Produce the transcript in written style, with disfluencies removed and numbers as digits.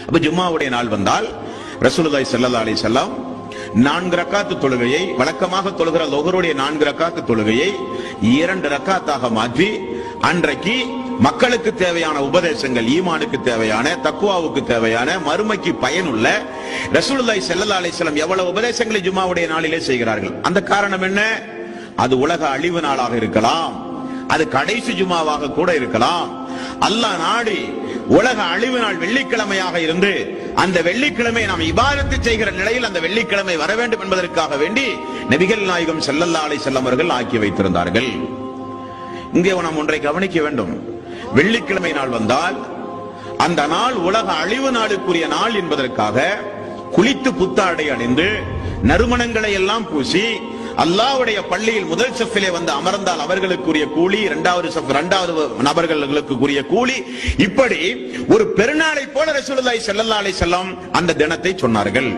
அப்ப ஜும்மாவுடைய நாள் வந்தால் ரசூலுல்லாஹி ஸல்லல்லாஹு அலைஹி வஸல்லம் 4 ரக்காத்து தொழுகையை, வழக்கமாக தொழுகிற லுஹருடைய 4 ரக்காத்து தொழுகையை 2 ரக்காத்தாக மாற்றி அன்றைக்கு மக்களுக்கு தேவையான உபதேசங்கள், ஈமானுக்கு தேவையான, தக்வாவுக்கு தேவையான, மறுமைக்கு பயனுள்ள ரசூலுல்லாஹி ஸல்லல்லாஹு அலைஹி வஸல்லம் எவ்வளவு உபதேசங்களை ஜும்மாவுடைய நாளிலே செய்கிறார்கள். அந்த காரணம் என்ன? அது உலக அழிவு நாளாக இருக்கலாம், அது கடைசி ஜும்மாவாக கூட இருக்கலாம். அல்லாஹ் நாடி உலக அழிவு நாள் வெள்ளிக்கிழமையாக இருந்து அந்த வெள்ளிக்கிழமை நாம் இபாதத்து செய்கிற நிலையில் அந்த வெள்ளிக்கிழமை வர வேண்டும் என்பதற்காக வேண்டி நபிகள் நாயகம் ஸல்லல்லாஹு அலைஹி வஸல்லம் அவர்கள் ஆக்கி வைத்திருந்தார்கள். இங்கே நாம் ஒன்றை கவனிக்க வேண்டும். வெள்ளிக்கிழமை நாள் வந்தால் அந்த நாள் உலக அழிவு நாளுக்குரிய நாள் என்பதற்காக குளித்து புத்தாடை அணிந்து நறுமணங்களை எல்லாம் பூசி அல்லாஹ்வுடைய பள்ளியில் முதல் சஃபிலே வந்து அமர்ந்தால் அவர்களுக்குரிய கூலி, இரண்டாவது நபர்களுக்குரிய கூலி, இப்படி ஒரு பெருநாளை போல ரசூலுல்லாஹி ஸல்லல்லாஹு அலைஹி வஸல்லம் அந்த தினத்தை சொன்னார்கள்.